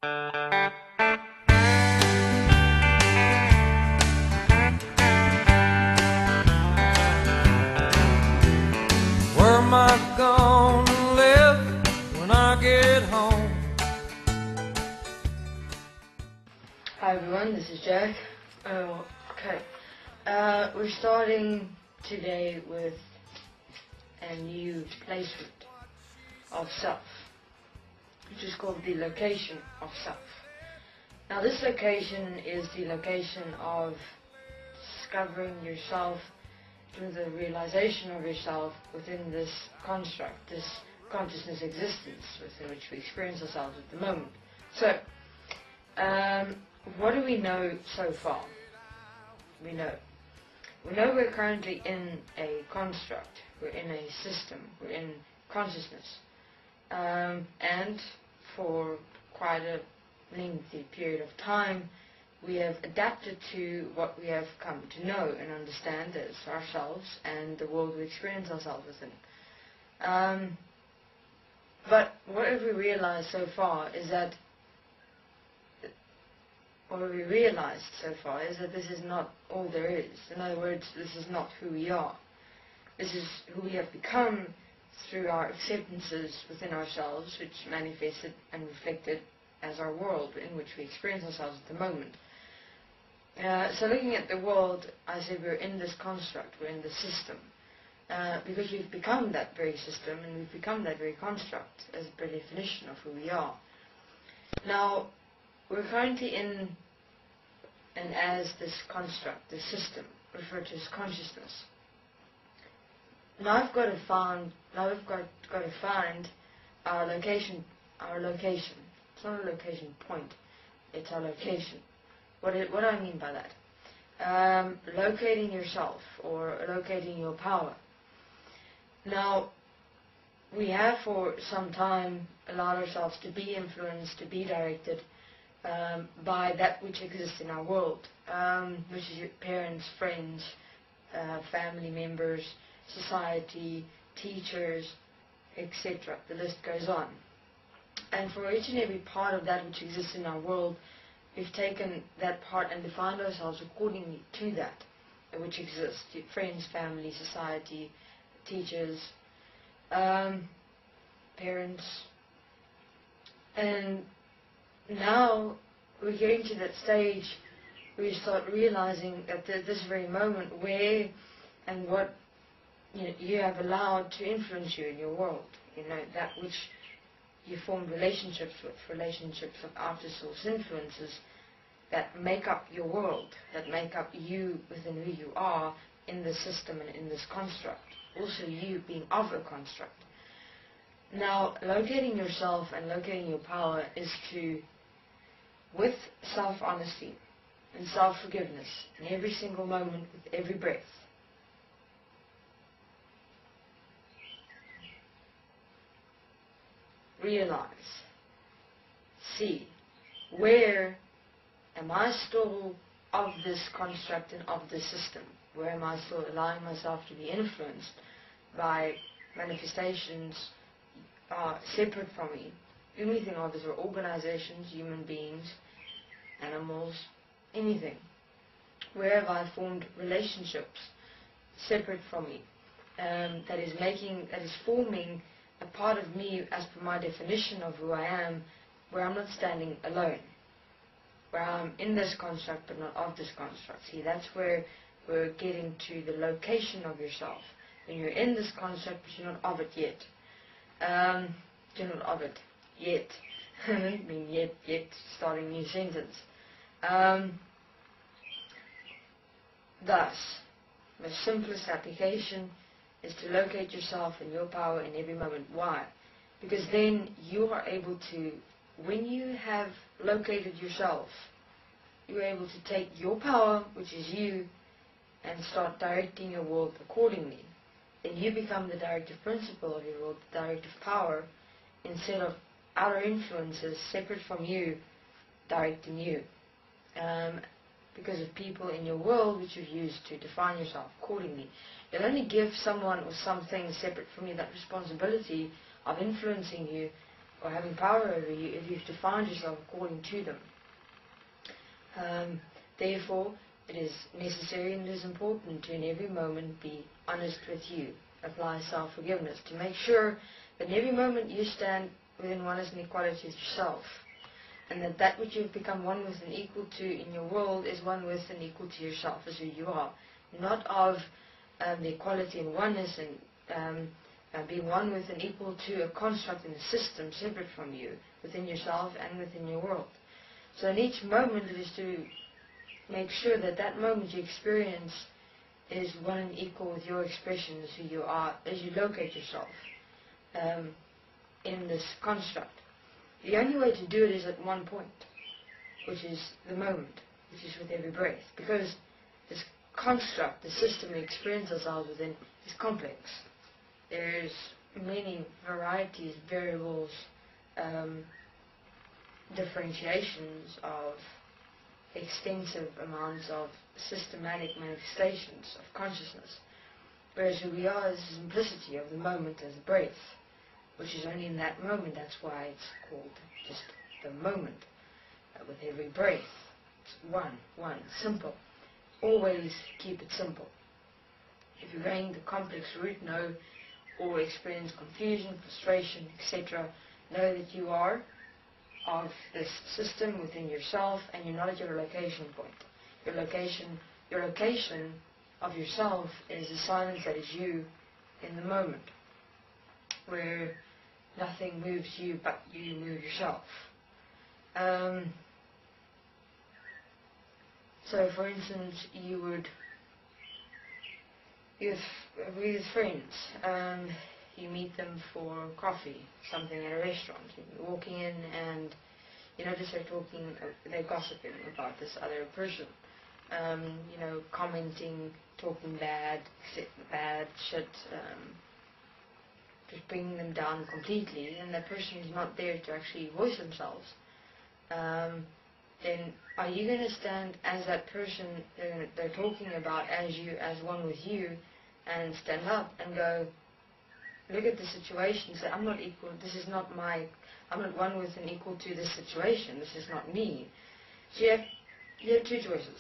Where am I gonna live when I get home? Hi everyone, this is Jack. We're starting today with a new placement of self, which is called the location of self. Now this location is the location of discovering yourself through the realization of yourself within this construct, this consciousness existence within which we experience ourselves at the moment. So, what do we know so far? We know we're currently in a construct, we're in a system, we're in consciousness, and for quite a lengthy period of time we have adapted to what we have come to know and understand as ourselves and the world we experience ourselves within. But what have we realized so far is that this is not all there is. In other words, this is not who we are. This is who we have become through our acceptances within ourselves, which manifested and reflected as our world in which we experience ourselves at the moment. So looking at the world, I say we're in this construct, we're in the system, because we've become that very system and we've become that very construct as per definition of who we are. Now, we're currently in and as this construct, this system, referred to as consciousness. Now I've got to find our location. It's not a location point, it's our location. What do I mean by that? Locating yourself or locating your power. Now, we have for some time allowed ourselves to be influenced, to be directed by that which exists in our world, which is your parents, friends, family members, society, teachers, etc. The list goes on. And for each and every part of that which exists in our world, we've taken that part and defined ourselves accordingly to that which exists. Friends, family, society, teachers, parents. And now we're getting to that stage where you start realizing at this very moment where and what you have allowed to influence you in your world. That which you formed relationships of outer source influences that make up your world, that make up you within who you are in this system and in this construct. Also you being of a construct. Now, locating yourself and locating your power is to, with self-honesty and self-forgiveness in every single moment, with every breath, realize, see, where am I still of this construct and of this system? Where am I still allowing myself to be influenced by manifestations separate from me? Anything of this, or organizations, human beings, animals, anything. Where have I formed relationships separate from me that is forming a part of me as per my definition of who I am, where I'm not standing alone, where I'm in this construct but not of this construct. See, that's where we're getting to the location of yourself. When you're in this construct but you're not of it yet. You're not of it yet. I don't mean yet, starting a new sentence. Thus, the simplest application is to locate yourself and your power in every moment. Why? Because then you are able to, when you have located yourself, you're able to take your power, which is you, and start directing your world accordingly. Then you become the directive principle of your world, the directive power, instead of outer influences separate from you directing you. Because of people in your world which you've used to define yourself accordingly. You'll only give someone or something separate from you that responsibility of influencing you or having power over you if you've defined yourself according to them. Therefore, it is necessary and it is important to in every moment be honest with you. Apply self-forgiveness to make sure that in every moment you stand within oneness and equality with yourself, and that which you've become one with and equal to in your world is one with and equal to yourself as who you are, not of the equality and oneness and being one with and equal to a construct and a system separate from you within yourself and within your world. So in each moment it is to make sure that that moment you experience is one and equal with your expression as who you are, as you locate yourself in this construct. The only way to do it is at one point, which is the moment, which is with every breath. Because this construct, the system we experience ourselves within, is complex. There's many varieties, variables, differentiations of extensive amounts of systematic manifestations of consciousness. Whereas who we are is the simplicity of the moment as a breath, which is only in that moment. That's why it's called just the moment. With every breath, it's one, simple. Always keep it simple. If you're going the complex route, know or experience confusion, frustration, etc., know that you are of this system within yourself and you're not at your location point. Your location of yourself is the silence that is you in the moment, where nothing moves you but you move yourself. So for instance, you would be with friends, you meet them for coffee, something at a restaurant, you're walking in and you notice they're gossiping about this other person, commenting, talking bad shit, just bringing them down completely, and that person is not there to actually voice themselves. Then are you going to stand as that person they're talking about as one with you, and stand up and go, look at the situation, say, I'm not equal, I'm not one with and equal to this situation, this is not me. So you have two choices.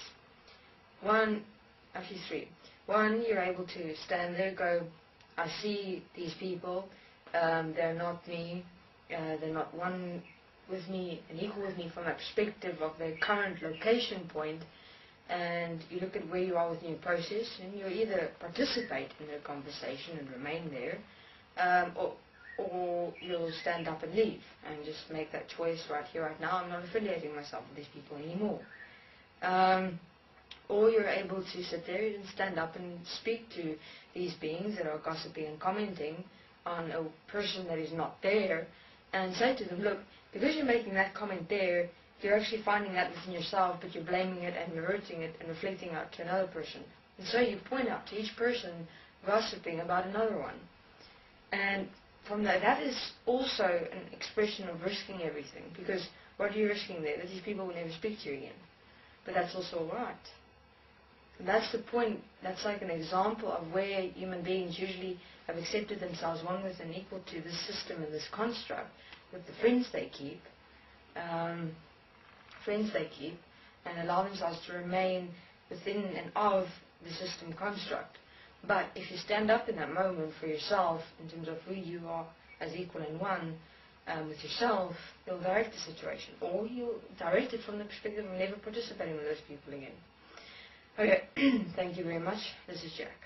Actually three. One, you're able to stand there, go, I see these people, they're not me, they're not one with me and equal with me from a perspective of their current location point, and you look at where you are within your process, and you either participate in their conversation and remain there, or you'll stand up and leave and just make that choice right here, right now. I'm not affiliating myself with these people anymore. Or you're able to sit there and stand up and speak to these beings that are gossiping and commenting on a person that is not there, and say to them, look, because you're making that comment there, you're actually finding that within yourself, but you're blaming it and reverting it and reflecting out to another person. And so you point out to each person gossiping about another one. And from that is also an expression of risking everything, because what are you risking there? That these people will never speak to you again. But that's also alright. And that's the point. That's like an example of where human beings usually have accepted themselves one with and equal to this system and this construct with the friends they keep, and allow themselves to remain within and of the system construct. But if you stand up in that moment for yourself, in terms of who you are as equal and one with yourself, you'll direct the situation. Or you'll direct it from the perspective of never participating with those people again. Okay, thank you very much. This is Jack.